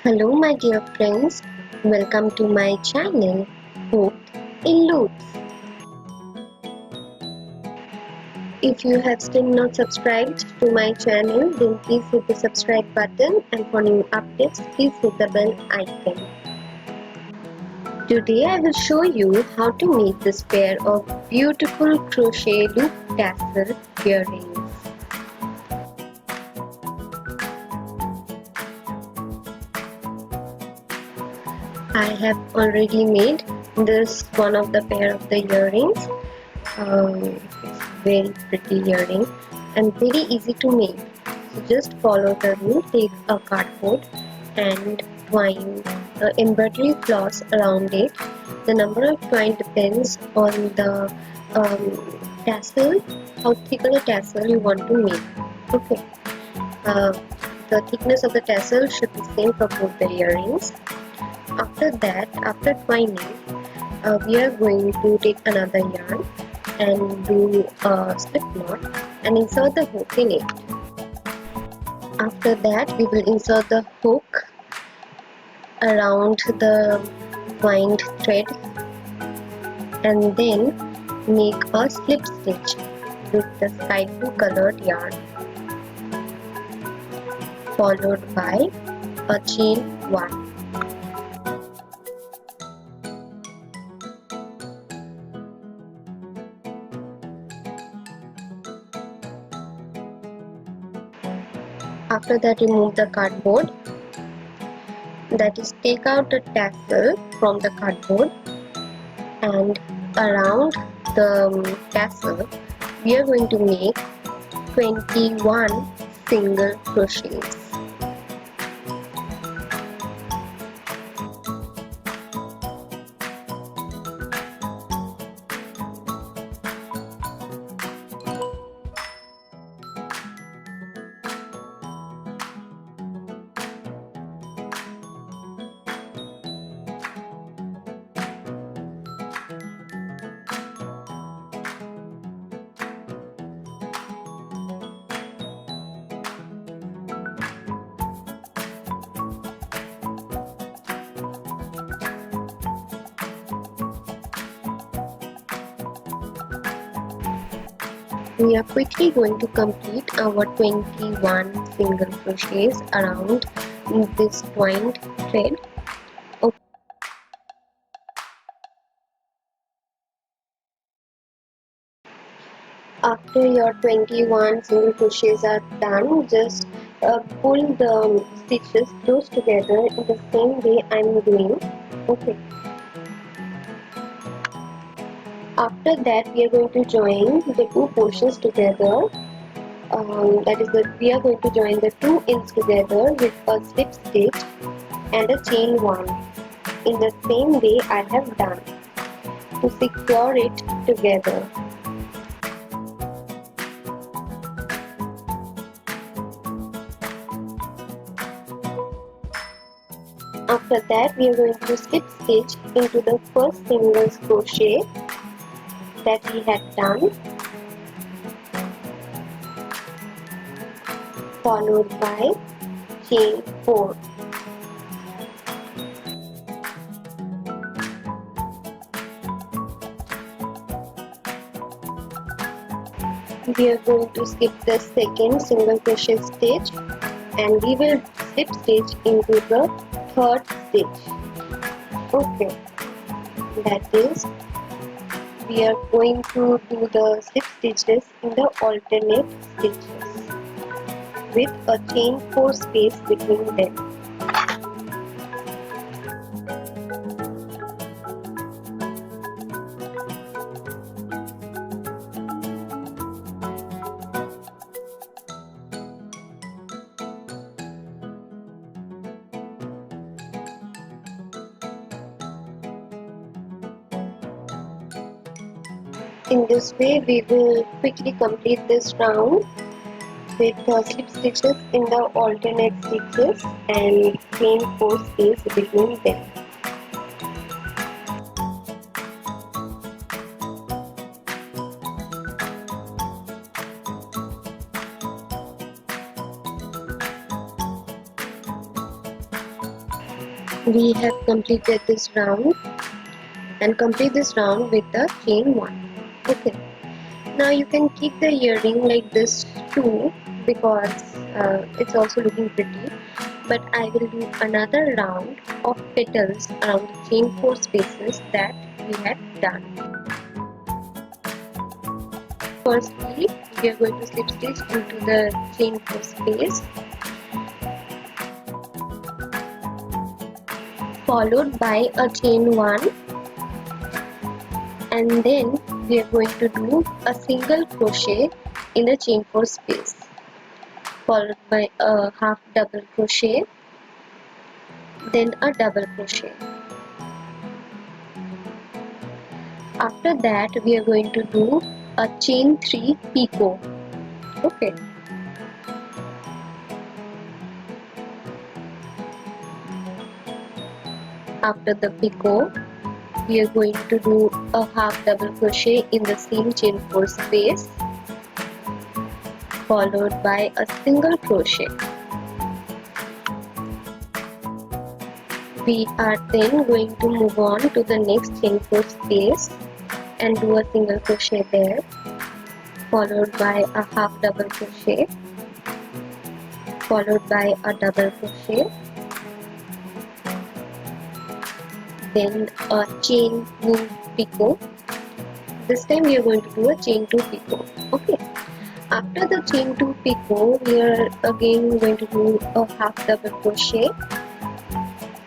Hello my dear friends, welcome to my channel Hope in Loops. If you have still not subscribed to my channel, then please hit the subscribe button, and for new updates please hit the bell icon. Today I will show you how to make this pair of beautiful crochet loop tassel earrings. I have already made this one of the pair of the earrings. It's very pretty earring and very easy to make. So just follow the rule. Take a cardboard and twine embroidery floss around it. The number of twine depends on the tassel, how thick of the tassel you want to make. Okay. Uh, the thickness of the tassel should be same for both the earrings. After that, after twining, we are going to take another yarn and do a slip knot and insert the hook in it. After that, we will insert the hook around the twined thread and then make a slip stitch with the sky blue colored yarn, followed by a chain 1. After that, remove the cardboard, that is, take out the tassel from the cardboard, and around the tassel we are going to make 21 single crochets. We are quickly going to complete our 21 single crochets around this twined thread. Okay. After your 21 single crochets are done, just pull the stitches close together in the same way I am doing. Okay. After that, we are going to join the two portions together. That is, we are going to join the two ends together with a slip stitch and a chain 1 in the same way I have done to secure it together. After that, we are going to slip stitch into the first single crochet that we had done, followed by chain 4. We are going to skip the second single crochet stitch and we will slip stitch into the third stitch. Okay, that is, we are going to do the slip stitches in the alternate stitches with a chain 4 space between them. In this way, we will quickly complete this round with slip stitches in the alternate stitches and chain 4 space between them. we have completed this round, and complete this round with the chain 1. Okay, now you can keep the earring like this too, because it's also looking pretty, but I will do another round of petals around the chain 4 spaces that we had done. Firstly, we are going to slip stitch into the chain 4 space, followed by a chain 1, and then we are going to do a single crochet in the chain 4 space, followed by a half double crochet, then a double crochet. After that we are going to do a chain 3 picot. Okay, after the picot we are going to do a half double crochet in the same chain 4 space, followed by a single crochet. We are then going to move on to the next chain 4 space and do a single crochet there, followed by a half double crochet, followed by a double crochet, then a chain 2 picot. This time we are going to do a chain 2 picot. Okay, after the chain 2 picot we are again going to do a half double crochet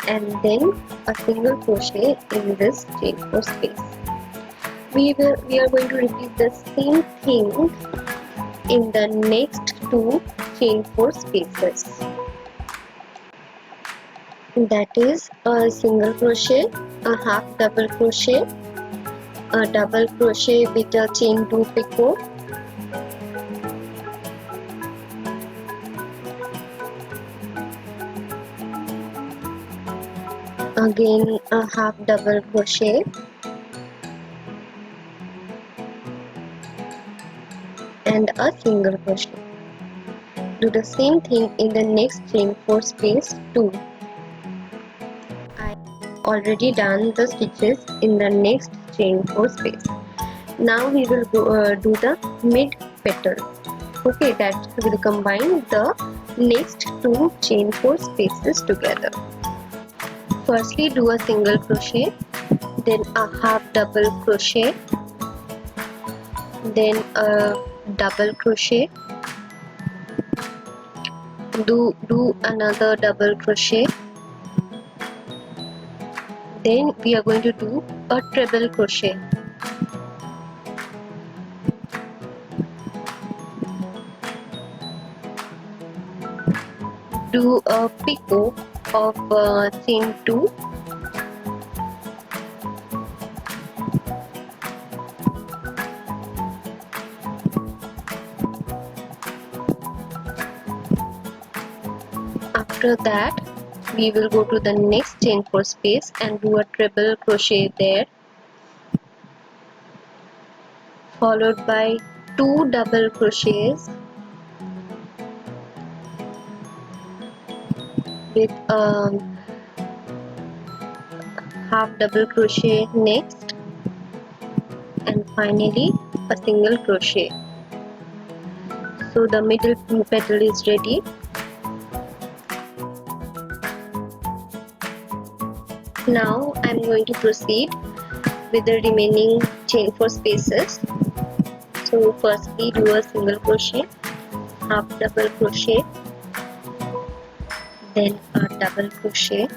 and then a single crochet in this chain 4 space. We are going to repeat the same thing in the next 2 chain 4 spaces. That is a single crochet, a half double crochet, a double crochet with a chain 2 picot, again a half double crochet, and a single crochet. Do the same thing in the next chain 4 space too. I already done the stitches in the next chain 4 space. Now we will do the mid petal. Okay, that will combine the next 2 chain 4 spaces together. Firstly do a single crochet, then a half double crochet, then a double crochet, do another double crochet, then we are going to do a treble crochet, do a picot of chain 2, after that we will go to the next chain 4 space and do a treble crochet there, followed by 2 double crochets with a half double crochet next, and finally a single crochet. So the middle petal is ready. Now I am going to proceed with the remaining chain 4 spaces. So firstly do a single crochet, half double crochet, then a double crochet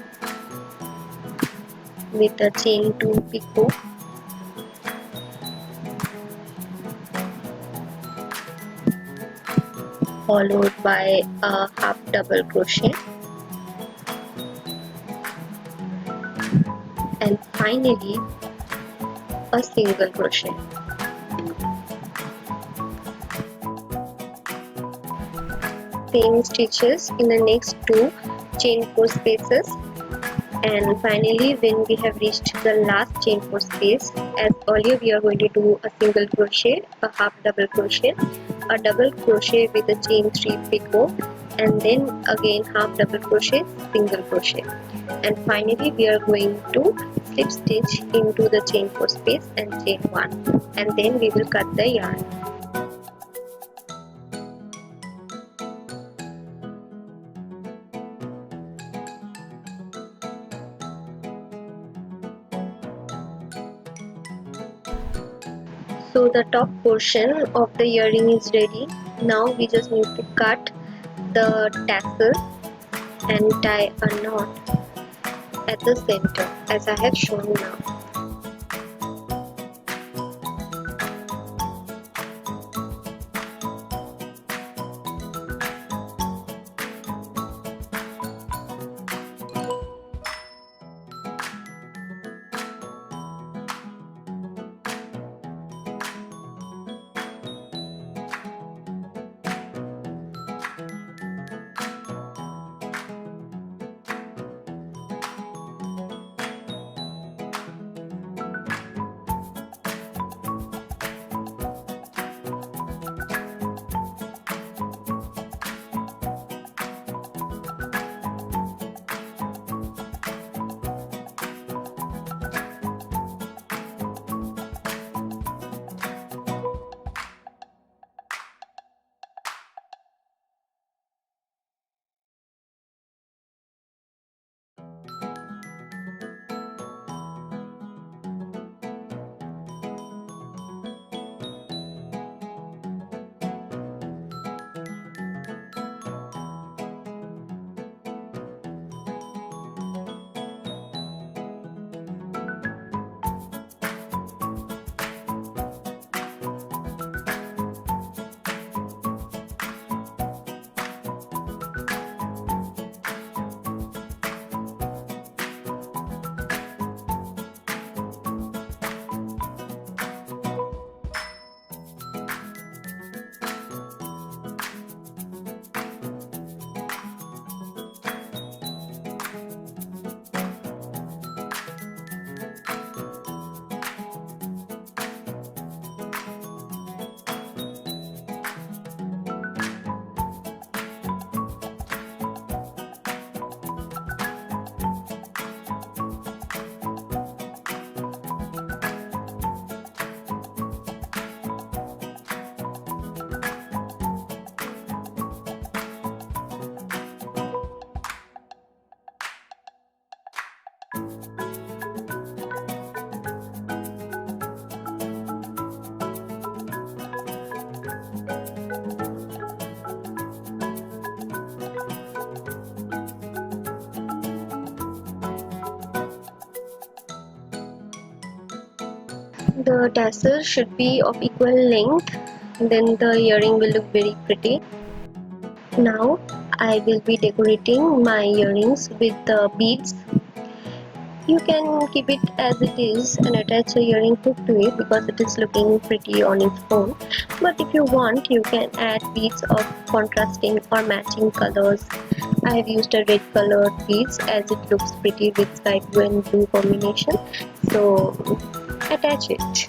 with a chain 2 picot, followed by a half double crochet, and finally a single crochet. Same stitches in the next 2 chain 4 spaces, and finally when we have reached the last chain 4 space, as earlier we are going to do a single crochet, a half double crochet, a double crochet with a chain 3 picot, and then again half double crochet, single crochet, and finally we are going to slip stitch into the chain 4 space and chain 1, and then we will cut the yarn. So the top portion of the earring is ready. Now we just need to cut the tassel and tie a knot at the center as I have shown now. The tassel should be of equal length, then the earring will look very pretty. Now I will be decorating my earrings with the beads. You can keep it as it is and attach a earring hook to it because it is looking pretty on its own. But if you want, you can add beads of contrasting or matching colors. I have used a red colored beads as it looks pretty with sky blue and blue combination. So attach it.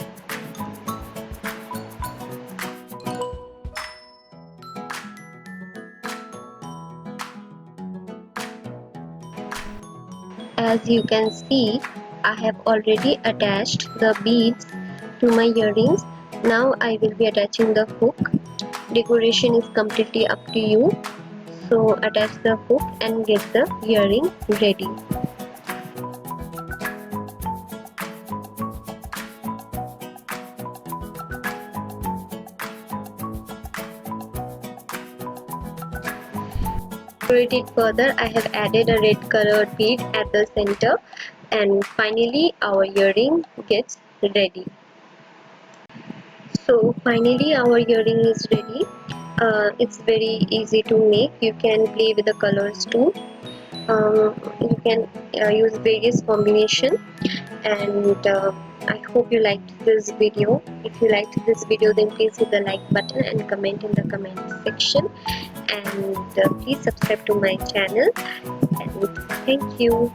As you can see, I have already attached the beads to my earrings. Now I will be attaching the hook. Decoration is completely up to you. So attach the hook and get the earring ready. To decorate it further, I have added a red colored bead at the center, and finally our earring gets ready. So finally our earring is ready. It's very easy to make. You can play with the colors too. You can use various combination, and I hope you liked this video. If you liked this video, then please hit the like button and comment in the comment section, and please subscribe to my channel, and thank you.